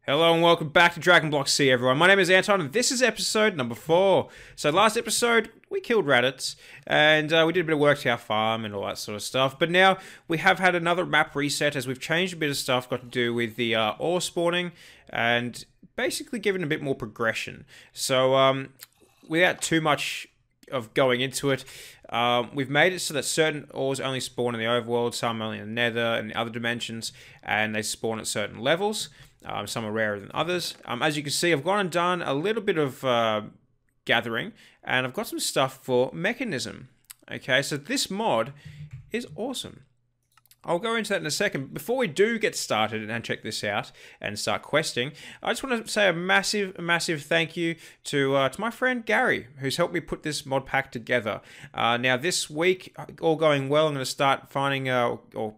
Hello and welcome back to Dragon Block C, everyone. My name is Anton, and this is episode number 4. So last episode, we killed rabbits, and we did a bit of work to our farm and all that sort of stuff. But now, we have had another map reset as we've changed a bit of stuff, got to do with the ore spawning, and basically given a bit more progression. So, without too much of going into it, we've made it so that certain ores only spawn in the overworld, some only in the nether and the other dimensions, and they spawn at certain levels. Some are rarer than others. As you can see, I've gone and done a little bit of gathering, and I've got some stuff for mechanism. Okay, so this mod is awesome. I'll go into that in a second. Before we do get started and check this out and start questing, I just want to say a massive thank you to my friend Gary, who's helped me put this mod pack together. Now this week, all going well, I'm going to start finding or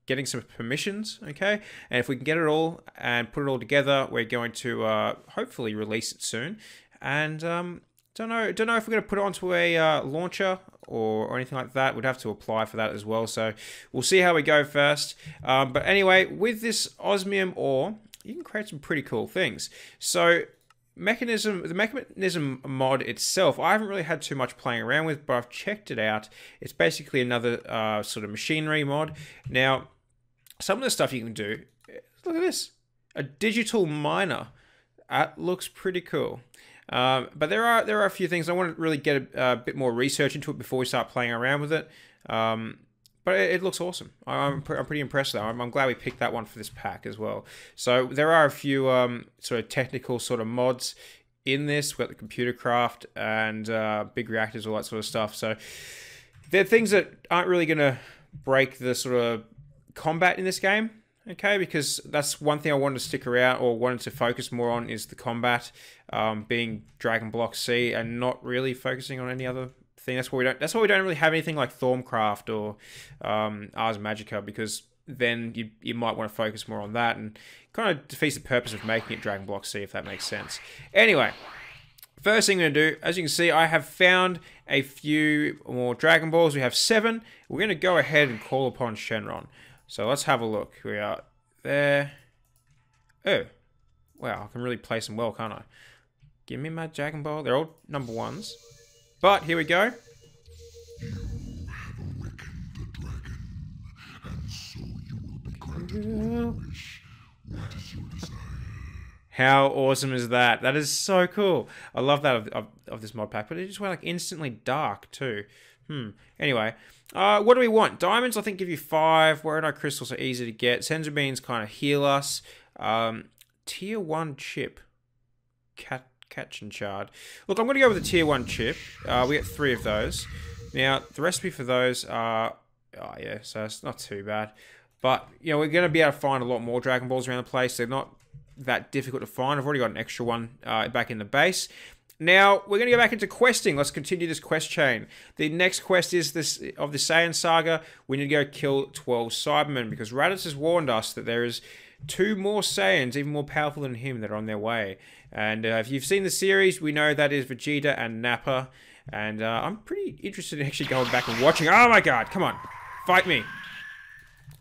getting some permissions, okay? And if we can get it all and put it all together, we're going to hopefully release it soon. And don't know if we're going to put it onto a launcher or anything like that. We'd have to apply for that as well. So we'll see how we go first. But anyway, with this osmium ore, you can create some pretty cool things. So the mechanism mod itself, I haven't really had too much playing around with, but I've checked it out. It's basically another sort of machinery mod. Now, some of the stuff you can do, look at this, a digital miner. That looks pretty cool. But there are a few things I want to really get a bit more research into it before we start playing around with it. But it looks awesome. I'm pretty impressed though. I'm glad we picked that one for this pack as well. So there are a few sort of technical sort of mods in this. We've got the computer craft and big reactors, all that sort of stuff. So they're things that aren't really going to break the sort of combat in this game, okay, because that's one thing I wanted to stick around or wanted to focus more on is the combat, being Dragon Block C and not really focusing on any other thing. That's why we don't really have anything like Thormcraft or Ars Magica, because then you might want to focus more on that and kind of defeats the purpose of making it Dragon Block C, if that makes sense. Anyway, first thing I'm going to do, as you can see, I have found a few more Dragon Balls. We have 7. We're going to go ahead and call upon Shenron. So let's have a look. We are there. Oh, wow, I can really place them well, can't I? Give me my Dragon Ball. They're all number 1s. But here we go. You have awakened the dragon, and so you will be granted what you wish. What is your desire? How awesome is that? That is so cool. I love that of this mod pack, but it just went like instantly dark too. Anyway, what do we want? Diamonds, I think, give you 5. Waronite crystals are easy to get. Senzu beans kind of heal us. Tier 1 chip. Catch and shard. Look, I'm going to go with a tier 1 chip. We get 3 of those. Now, the recipe for those are... Oh, yeah, so it's not too bad. But, you know, we're going to be able to find a lot more Dragon Balls around the place. They're not that difficult to find. I've already got an extra one back in the base. Now, we're going to go back into questing. Let's continue this quest chain. The next quest is this of the Saiyan Saga. We need to go kill 12 Cybermen, because Raditz has warned us that there is 2 more Saiyans, even more powerful than him, that are on their way. And if you've seen the series, we know that is Vegeta and Nappa. And I'm pretty interested in actually going back and watching. Oh my god, come on. Fight me.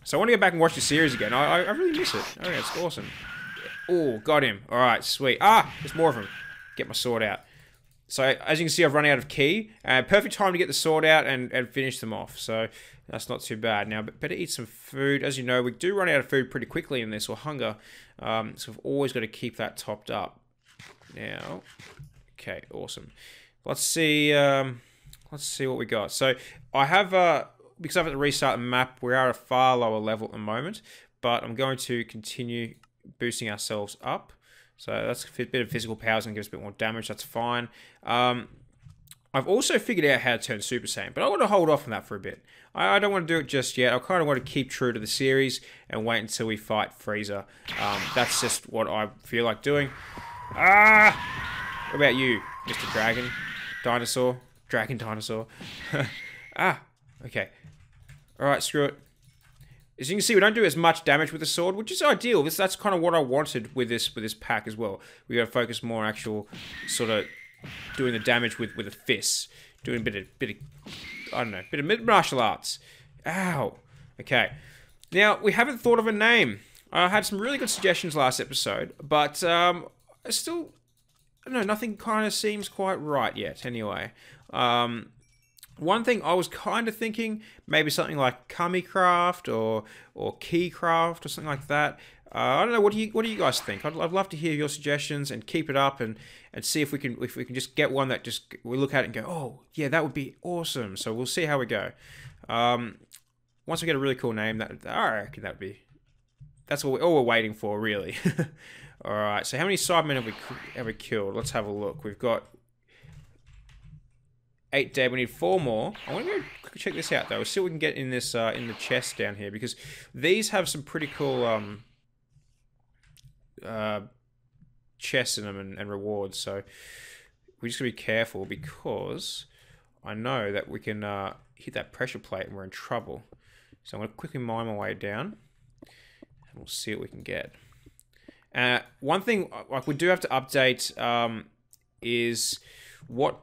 So I want to go back and watch the series again. I really miss it. Oh yeah, it's awesome. Oh, got him. Alright, sweet. Ah, there's more of them. Get my sword out. So, as you can see, I've run out of ki. Perfect time to get the sword out and finish them off. So, that's not too bad. Now, but better eat some food. As you know, we do run out of food pretty quickly in this, or hunger. So, we've always got to keep that topped up. Now, okay, awesome. Let's see what we got. So, I have, because I've had to restart the map, we're at a far lower level at the moment. But I'm going to continue boosting ourselves up. So that's a bit of physical powers and give us a bit more damage. That's fine. I've also figured out how to turn Super Saiyan, but I want to hold off on that for a bit. I don't want to do it just yet. I kind of want to keep true to the series and wait until we fight Frieza. That's just what I feel like doing. What about you, Mr. Dragon Dinosaur? Dragon Dinosaur. Okay. Alright, screw it. As you can see, we don't do as much damage with the sword, which is ideal. That's kind of what I wanted with this pack as well. We got to focus more on actual sort of doing the damage with the fists, doing a bit of I don't know, bit of martial arts. Ow. Okay. Now we haven't thought of a name. I had some really good suggestions last episode, but still, I don't know, nothing kind of seems quite right yet. Anyway, one thing I was kind of thinking, maybe something like Kamicraft or Keycraft or something like that. I don't know. What do you guys think? I'd love to hear your suggestions and keep it up and see if we can just get one that just we look at it and go, oh yeah, that would be awesome. So we'll see how we go. Once we get a really cool name, I reckon that's all we're waiting for, really. All right. So how many Cybermen have we ever killed? Let's have a look. We've got 8 dead. We need 4 more. I want to go check this out though. We'll see what we can get in this in the chest down here because these have some pretty cool chests in them and rewards. So we just gotta be careful because I know that we can hit that pressure plate and we're in trouble. So I'm gonna quickly mine my way down and we'll see what we can get. One thing like we do have to update is what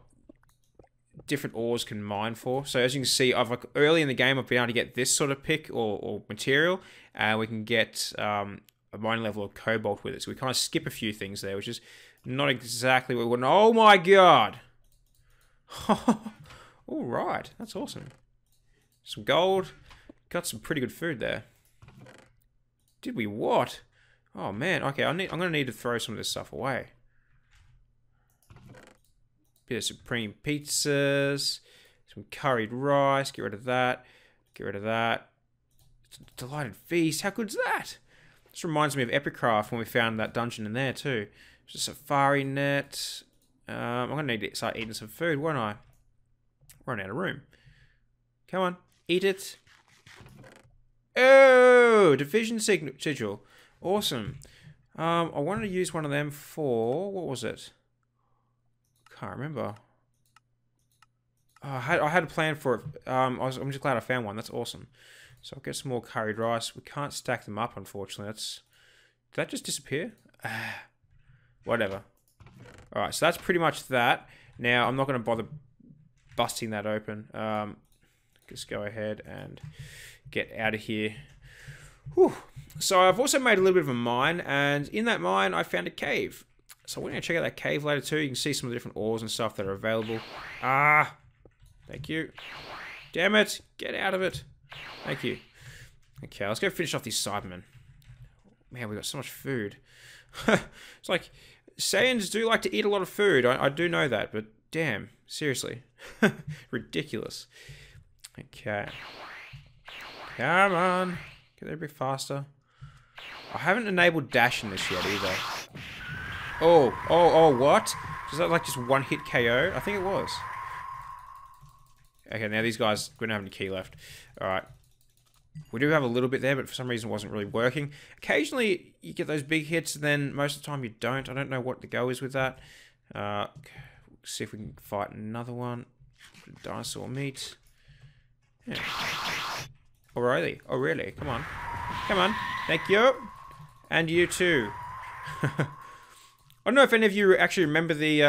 different ores can mine for. So as you can see, early in the game I've been able to get this sort of pick or material, and we can get a mining level of cobalt with it. So we kind of skip a few things there, which is not exactly what we want. Oh my god! All right, that's awesome. Some gold, got some pretty good food there. Did we what? Oh man, okay, I'm gonna need to throw some of this stuff away. Bit of supreme pizzas, some curried rice, get rid of that, get rid of that. Delighted feast, how good's that? This reminds me of Ep4 when we found that dungeon in there too. It's a safari net. I'm gonna need to start eating some food, won't I? Run out of room. Come on, eat it. Oh, division sigil. Awesome. I wanted to use one of them for, what was it? Can't remember. I had a plan for it. I'm just glad I found one. That's awesome. So I'll get some more curried rice. We can't stack them up, unfortunately. Did that just disappear? Whatever. Alright, so that's pretty much that. Now, I'm not going to bother busting that open. Just go ahead and get out of here. Whew. So I've also made a little bit of a mine, and in that mine, I found a cave. So we're going to check out that cave later too. You can see some of the different ores and stuff that are available. Ah! Thank you. Damn it! Get out of it! Thank you. Okay, let's go finish off these Cybermen. Man, we got so much food. It's like, Saiyans do like to eat a lot of food. I do know that, but damn, seriously. Ridiculous. Okay. Come on. Get there a bit faster. I haven't enabled dash in this yet either. Oh, what? Is that like just one hit KO? I think it was. Okay, now these guys, we don't have any key left. Alright. We do have a little bit there, but for some reason it wasn't really working. Occasionally, you get those big hits, and then most of the time you don't. I don't know what the go is with that. See if we can fight another one. Dinosaur meat. Yeah. Oh, really? Oh, really? Come on. Come on. Thank you. And you too. I don't know if any of you actually remember the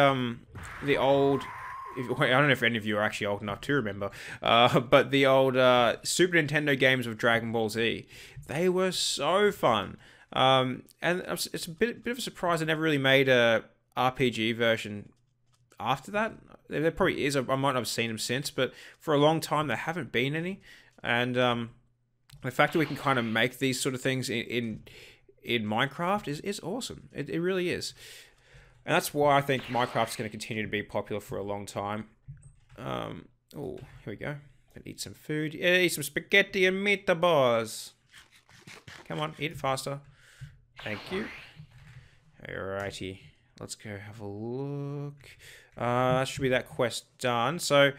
old... I don't know if any of you are actually old enough to remember, but the old Super Nintendo games of Dragon Ball Z. They were so fun. And it's a bit of a surprise they never really made a RPG version after that. There probably is. I might not have seen them since, but for a long time there haven't been any. And the fact that we can kind of make these sort of things in Minecraft is awesome. It really is. And that's why I think Minecraft's going to continue to be popular for a long time. Oh, here we go. Gonna eat some food. Yeah, eat some spaghetti and meatballs. Come on, eat it faster. Thank you. Alrighty. Let's go have a look. That should be that quest done. So,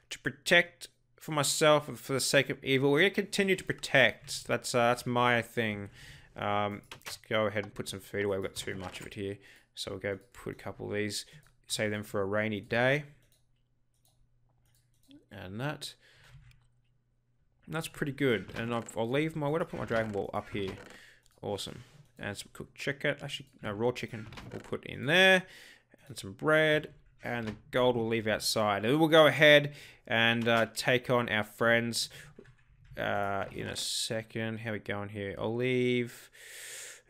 to protect for myself and for the sake of evil, we're going to continue to protect. That's my thing. Let's go ahead and put some food away. We've got too much of it here. So we'll go put a couple of these, save them for a rainy day. And that's pretty good. And I'll leave my, where do I put my Dragon Ball? Up here. Awesome. And some cooked chicken, actually, no, raw chicken we'll put in there. And some bread. And the gold we'll leave outside. And then we'll go ahead and take on our friends. in a second. How are we going here? I'll leave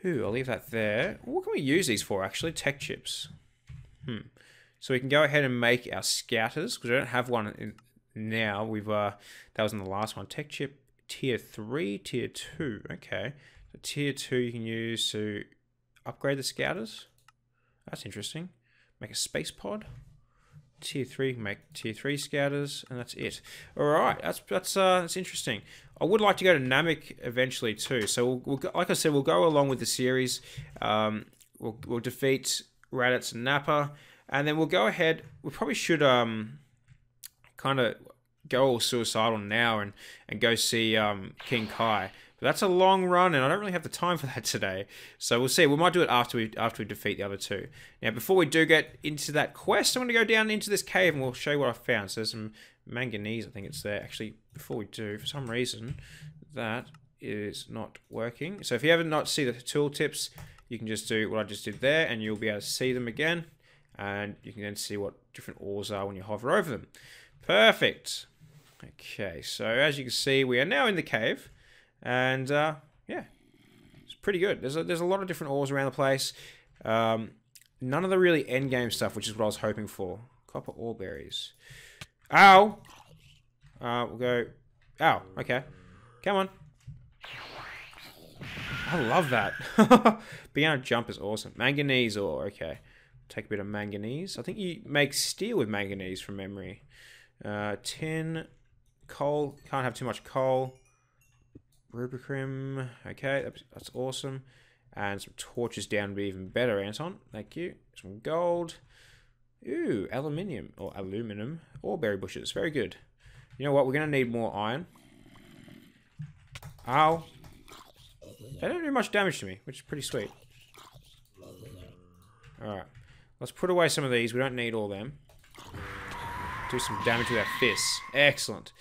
that there. What can we use these for, actually? Tech chips. So we can go ahead and make our scouters, because we don't have one now. That was in the last one. Tech chip tier 3, tier 2. Okay. So tier 2 you can use to upgrade the scouters. That's interesting. Make a space pod. Tier 3 can make tier 3 scouters, and that's it. Alright, that's interesting. I would like to go to Namek eventually too. So like I said, we'll go along with the series. We'll defeat Raditz and Nappa, and then we'll go ahead. We probably should kind of go all suicidal now and go see King Kai. But that's a long run, and I don't really have the time for that today. So we'll see. We might do it after we defeat the other two. Now, before we do get into that quest, I'm going to go down into this cave, and we'll show you what I found. So there's some manganese, I think it's there. Actually, before we do, for some reason, that is not working. So if you haven't not see the tooltips, you can just do what I just did there, and you'll be able to see them again. And you can then see what different ores are when you hover over them. Perfect. Okay, so as you can see, we are now in the cave. And yeah, it's pretty good. There's a lot of different ores around the place. None of the really end game stuff, which is what I was hoping for. Copper ore berries. Ow! We'll go. Ow! Okay, come on. I love that. Being able to jump is awesome. Manganese ore. Okay, take a bit of manganese. I think you make steel with manganese from memory. Tin, coal. Can't have too much coal. Rubicrim, okay, that's awesome. And some torches down would be even better, Anton. Thank you. Some gold. Ooh, aluminium, or aluminum. Or berry bushes, very good. You know what, we're going to need more iron. Ow. They don't do much damage to me, which is pretty sweet. Alright, let's put away some of these. We don't need all them. Do some damage with our fists. Excellent.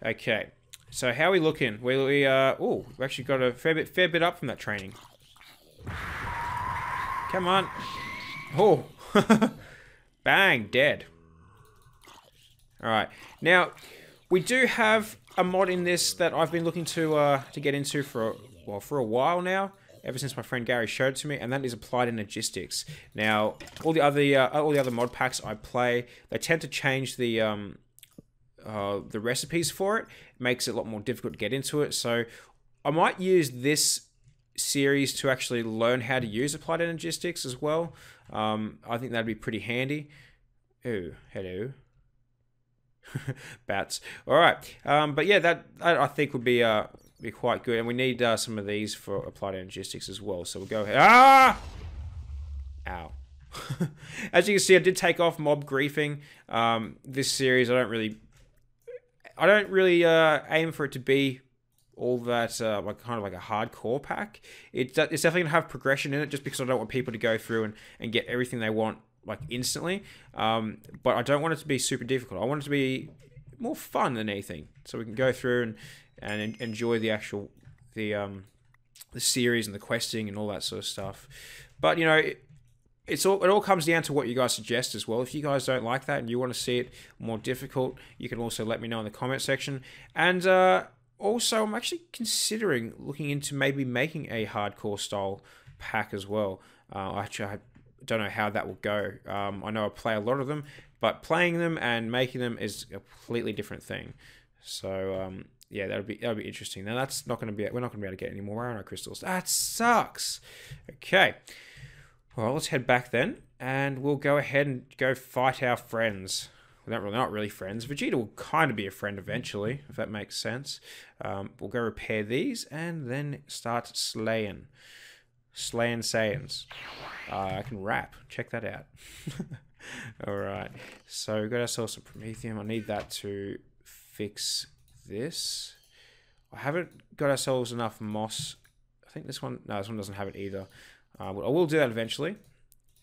Okay. So how are we looking? We've actually got a fair bit up from that training. Come on. Oh. Bang, dead. Alright. Now, we do have a mod in this that I've been looking to get into for a while now. Ever since my friend Gary showed it to me, and that is applied Energistics. Now, all the other mod packs I play, they tend to change the recipes for it. It makes it a lot more difficult to get into it. So I might use this series to actually learn how to use applied Energistics as well. I think that'd be pretty handy. Ooh, hello. Bats. All right. But yeah, that I think would be quite good. And we need some of these for applied Energistics as well. So we'll go ahead. Ah! Ow. As you can see, I did take off mob griefing. This series, I don't really aim for it to be all that kind of like a hardcore pack. It's definitely gonna have progression in it, just because I don't want people to go through and get everything they want like instantly. But I don't want it to be super difficult. I want it to be more fun than anything, so we can go through and enjoy the actual the series and the questing and all that sort of stuff. But you know, it all comes down to what you guys suggest as well. If you guys don't like that and you want to see it more difficult, you can also let me know in the comment section. And also, I'm actually considering looking into maybe making a hardcore style pack as well. I don't know how that will go. I know I play a lot of them, but playing them and making them is a completely different thing. So yeah, that'll be interesting. Now we're not going to be able to get any more iron crystals. That sucks. Okay. Well, let's head back then, and we'll go ahead and go fight our friends. Well, they're not really friends. Vegeta will kind of be a friend eventually, if that makes sense. We'll go repair these, and then start slaying. Slaying Saiyans. I can rap. Check that out. Alright, so we got ourselves some Promethium. I need that to fix this. I haven't got ourselves enough moss. I think this one doesn't have it either. I will do that eventually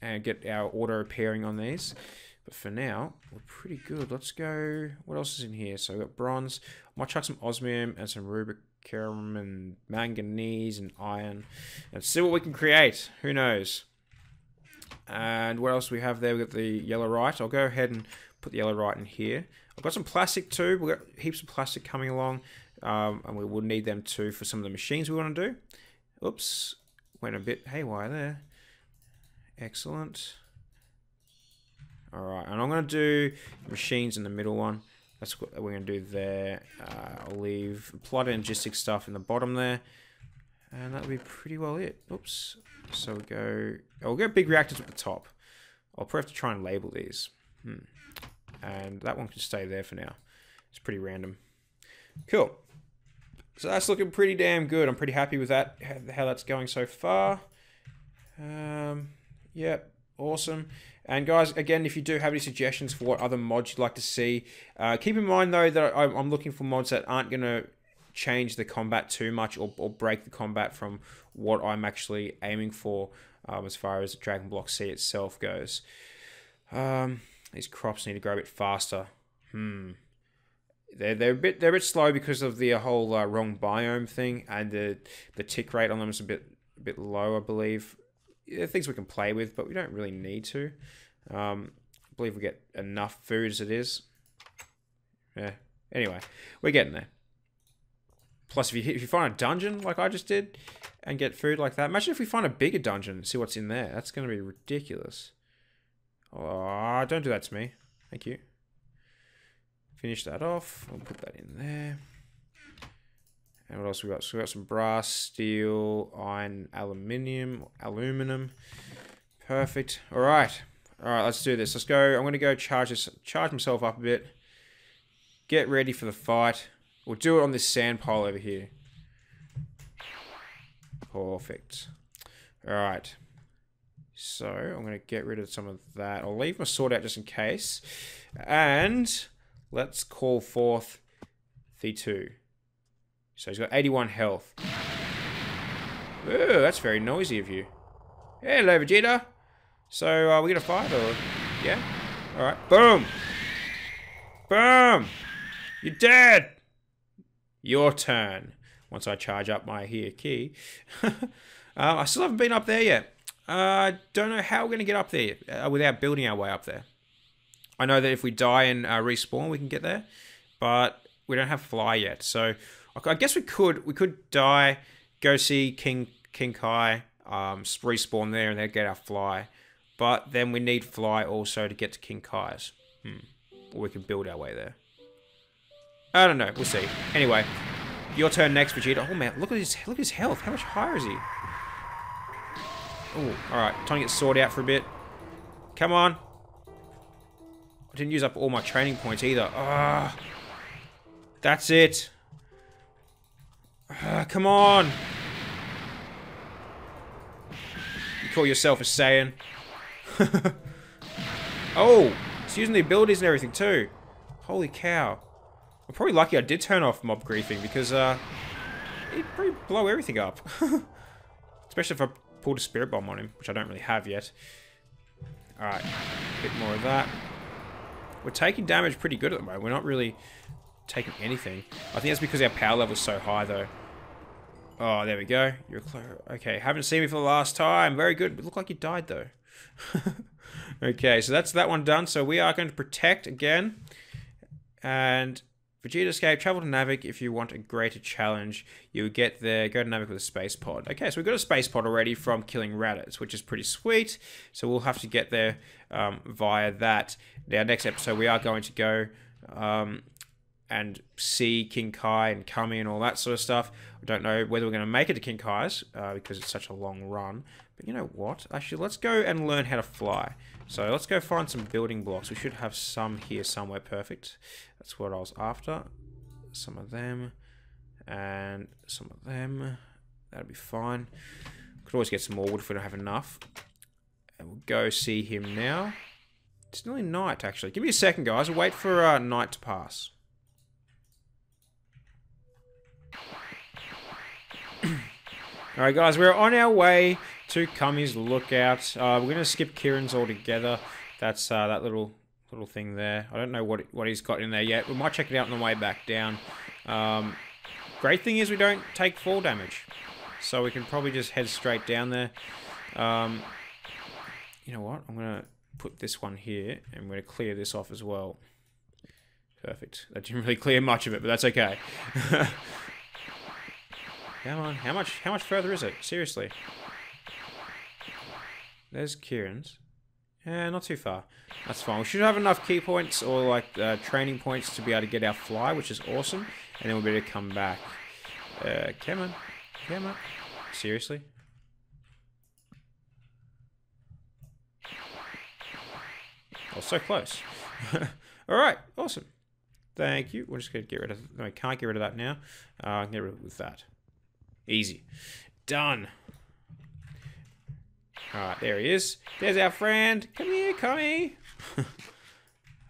and get our auto repairing on these. But for now, we're pretty good. Let's go. What else is in here? So we've got bronze. I might chuck some osmium and some rubicum and manganese and iron and see what we can create. Who knows? And what else do we have there? We've got the yellowite. I'll go ahead and put the yellow right in here. I've got some plastic too. We've got heaps of plastic coming along. And we will need them too for some of the machines we want to do. Oops. Went a bit haywire there. Excellent. Alright, and I'm going to do machines in the middle one. That's what we're going to do there. I'll leave applied Energistics stuff in the bottom there. And that'll be pretty well it. Oops. So we go... Oh, we'll go big reactors at the top. I'll probably have to try and label these. And that one can stay there for now. It's pretty random. Cool. So that's looking pretty damn good. I'm pretty happy with that, how that's going so far. Yep, awesome. And guys, again, if you do have any suggestions for what other mods you'd like to see, keep in mind though that I'm looking for mods that aren't going to change the combat too much or break the combat from what I'm actually aiming for as far as the Dragon Block C itself goes. These crops need to grow a bit faster. They're a bit slow because of the whole wrong biome thing, and the tick rate on them is a bit low, I believe. Yeah, things we can play with, but we don't really need to. I believe we get enough food as it is. Yeah. Anyway, we're getting there. Plus, if you find a dungeon like I just did and get food like that, imagine if we find a bigger dungeon and see what's in there. That's going to be ridiculous. Oh, don't do that to me. Thank you. Finish that off. I'll put that in there. And what else we got? So we got some brass, steel, iron, aluminum. Perfect. All right. Let's do this. Let's go. I'm going to go charge myself up a bit. Get ready for the fight. We'll do it on this sand pile over here. Perfect. All right. So I'm going to get rid of some of that. I'll leave my sword out just in case. And let's call forth the 2. So he's got 81 health. Ooh, that's very noisy of you. Hello, Vegeta. So, we're going to fight, or... Yeah? Alright. Boom! Boom! You're dead! Your turn. Once I charge up my key. I still haven't been up there yet. Don't know how we're going to get up there without building our way up there. I know that if we die and respawn, we can get there. But we don't have fly yet, so... I guess we could die, go see King Kai, respawn there, and then get our fly. But then we need fly also to get to King Kai's. Or we can build our way there. I don't know. We'll see. Anyway, your turn next, Vegeta. Oh man, look at his health. How much higher is he? Oh, all right. Time to get sword out for a bit. Come on. I didn't use up all my training points either. Ah, that's it. Come on! You call yourself a Saiyan. Oh! It's using the abilities and everything too. Holy cow. I'm probably lucky I did turn off mob griefing because it'd probably blow everything up. Especially if I pulled a spirit bomb on him, which I don't really have yet. Alright, a bit more of that. We're taking damage pretty good at the moment. We're not really taking anything. I think that's because our power level's so high though. Oh, there we go. You're okay. Haven't seen me for the last time. Very good. It looked like you died though. Okay, so that's that one done. So we are going to protect again. And Vegeta escape. Travel to Navic if you want a greater challenge. You would get there. Go to Navic with a space pod. Okay, so we've got a space pod already from killing Raditz, which is pretty sweet. So we'll have to get there via that. Now, next episode we are going to go and see King Kai and Kami and all that sort of stuff. I don't know whether we're going to make it to King Kai's because it's such a long run. But you know what? Actually, let's go and learn how to fly. So let's go find some building blocks. We should have some here somewhere. Perfect. That's what I was after. Some of them. And some of them. That'll be fine. Could always get some more wood if we don't have enough. And we'll go see him now. It's nearly night, actually. Give me a second, guys. I'll wait for night to pass. Alright guys, we're on our way to Kami's lookout. We're going to skip Kieran's altogether. That's that little thing there. I don't know what he's got in there yet. We might check it out on the way back down. Great thing is we don't take fall damage. So we can probably just head straight down there. You know what? I'm going to put this one here, and we're going to clear this off as well. Perfect. That didn't really clear much of it, but that's okay. Come on, how much further is it? Seriously. There's Kieran's. Yeah, not too far. That's fine. We should have enough key points or like training points to be able to get our fly, which is awesome. And then we'll be able to come back. Come on. Come on. Seriously? Oh, so close. Alright, awesome. Thank you. We're just going to get rid of... No, I can't get rid of that now. I can get rid of it with that. Easy. Done. Alright, there he is. There's our friend. Come here, come here.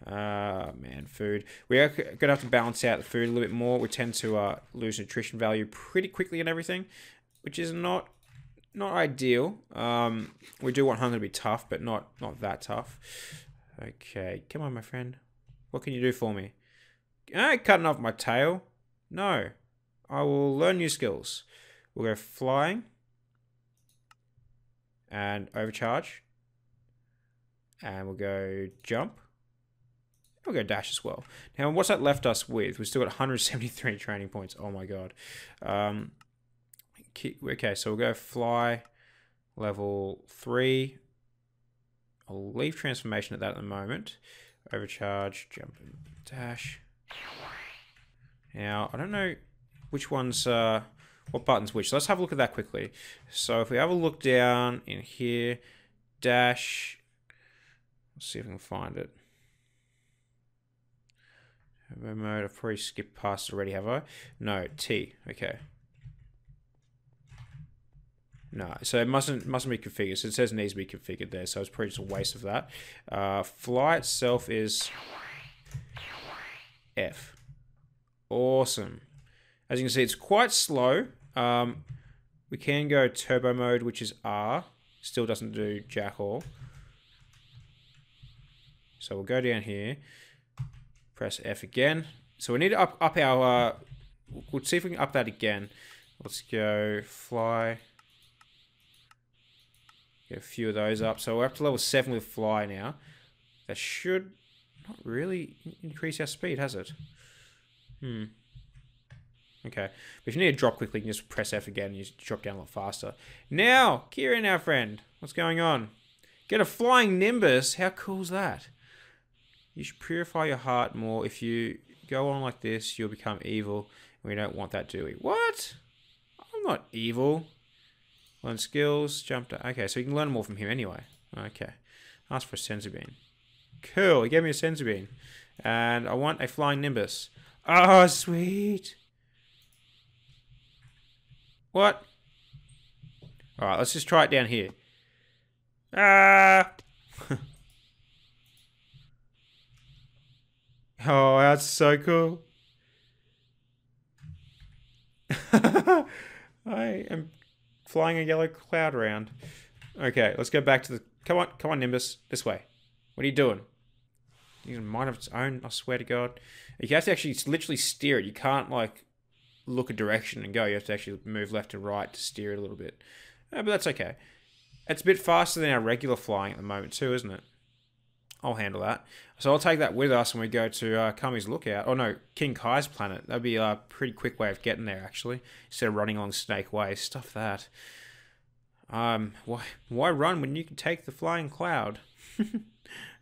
Man, food. We are going to have to balance out the food a little bit more. We tend to lose nutrition value pretty quickly and everything, which is not ideal. We do want hunger to be tough, but not that tough. Okay, come on, my friend. What can you do for me? Cutting off my tail? No. I will learn new skills. We'll go flying. And overcharge. And we'll go jump. We'll go dash as well. Now, what's that left us with? We've still got 173 training points. Oh my god. Okay, so we'll go fly. Level 3. I'll leave transformation at that at the moment. Overcharge, jump, and dash. Now, I don't know which ones, what buttons which. So let's have a look at that quickly. So if we have a look down in here, dash. Let's see if we can find it. Turbo mode, I've probably skipped past it already, have I? No, T, okay. No, so it mustn't be configured. So it says it needs to be configured there, so it's probably just a waste of that. Fly itself is F. Awesome. As you can see, it's quite slow. We can go turbo mode, which is R. Still doesn't do jack all. So we'll go down here. Press F again. So we need to up our... we'll see if we can up that again. Let's go fly... Get a few of those up. So we're up to level 7 with fly now. That should not really increase our speed, has it? Okay. But if you need to drop quickly, you can just press F again and you drop down a lot faster. Now, Kieran, our friend. What's going on? Get a flying Nimbus. How cool is that? You should purify your heart more. If you go on like this, you'll become evil. We don't want that, do we? What? I'm not evil. Learn skills, jump to... Okay, so you can learn more from him anyway. Okay. Ask for a senzu bean. Cool, he gave me a senzu bean. And I want a flying Nimbus. Oh, sweet. What? Alright, let's just try it down here. Ah! Oh, that's so cool. I am... flying a yellow cloud around. Okay, let's go back to the... Come on, Nimbus. This way. What are you doing? Using a mind of its own, I swear to God. You have to actually literally steer it. You can't, like, look a direction and go. You have to actually move left and right to steer it a little bit. But that's okay. It's a bit faster than our regular flying at the moment too, isn't it? I'll handle that. So I'll take that with us when we go to Kami's Lookout. Oh no, King Kai's planet. That'd be a pretty quick way of getting there, actually. Instead of running along Snake Way. Stuff that. Why run when you can take the flying cloud?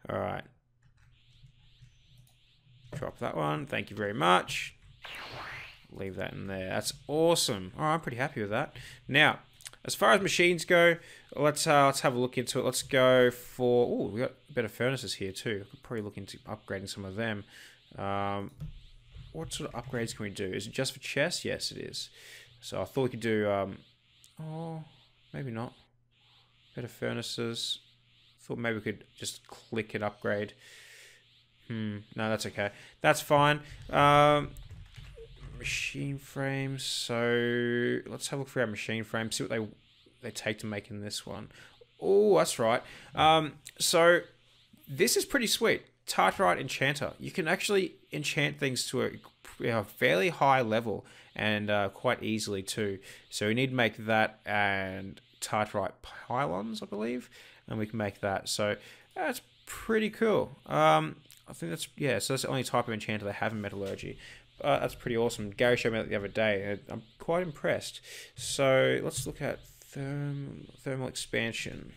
Alright. Drop that one. Thank you very much. Leave that in there. That's awesome. Alright, I'm pretty happy with that. Now, as far as machines go, let's have a look into it. Let's go for... Oh, we got better furnaces here too. Could probably look into upgrading some of them. What sort of upgrades can we do? Is it just for chests? Yes, it is. So I thought we could do... oh, maybe not. Better furnaces. Thought maybe we could just click and upgrade. No, that's okay. That's fine. Machine frames. So let's have a look for our machine frames. See what they take to make in this one. Oh, that's right. So this is pretty sweet. Tartarite Enchanter. You can actually enchant things to a fairly high level and quite easily too. So we need to make that and Tartarite Pylons, I believe. and we can make that. So that's pretty cool. I think that's, yeah, so that's the only type of enchanter they have in metallurgy. That's pretty awesome. Gary showed me that the other day. I'm quite impressed. So let's look at thermal expansion.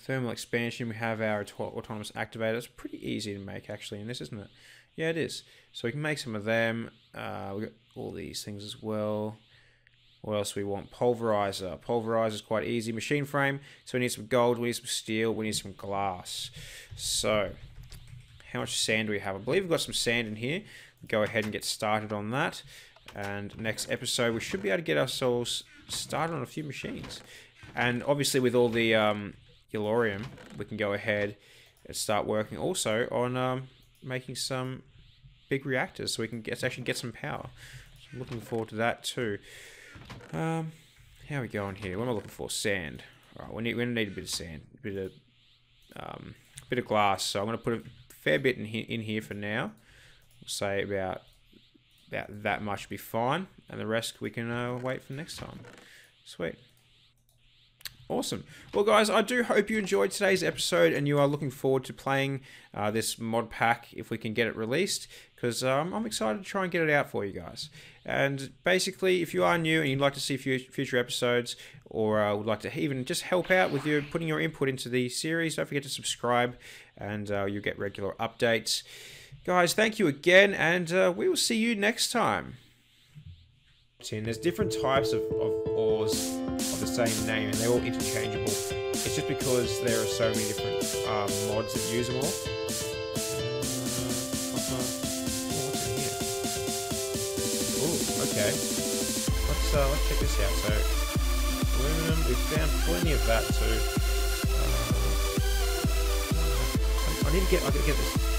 Thermal expansion, we have our autonomous activator. It's pretty easy to make actually in this, isn't it? Yeah, it is. So we can make some of them. We've got all these things as well. What else we want? Pulverizer. Pulverizer is quite easy. Machine frame. So we need some gold, we need some steel, we need some glass. So, how much sand do we have? I believe we've got some sand in here. Go ahead and get started on that. And next episode, we should be able to get ourselves started on a few machines. And obviously with all the Yellorium, we can go ahead and start working also on making some big reactors so we can actually get some power. So I'm looking forward to that too. How are we going here? What am I looking for? Sand. All right, we're gonna need a bit of sand, a bit of glass. So I'm gonna put a fair bit in here for now. We'll say about that much would be fine, and the rest we can wait for next time. Sweet. Awesome. Well, guys, I do hope you enjoyed today's episode and you are looking forward to playing this mod pack if we can get it released, because I'm excited to try and get it out for you guys. And basically, if you are new and you'd like to see future episodes, or would like to even just help out with putting your input into the series, don't forget to subscribe, and you'll get regular updates. Guys, thank you again, and we will see you next time. There's different types of ores of the same name, and they're all interchangeable. It's just because there are so many different mods that use them all. What's in here? Oh, okay. Let's check this out. So, aluminum, we found plenty of that too. I gotta get this.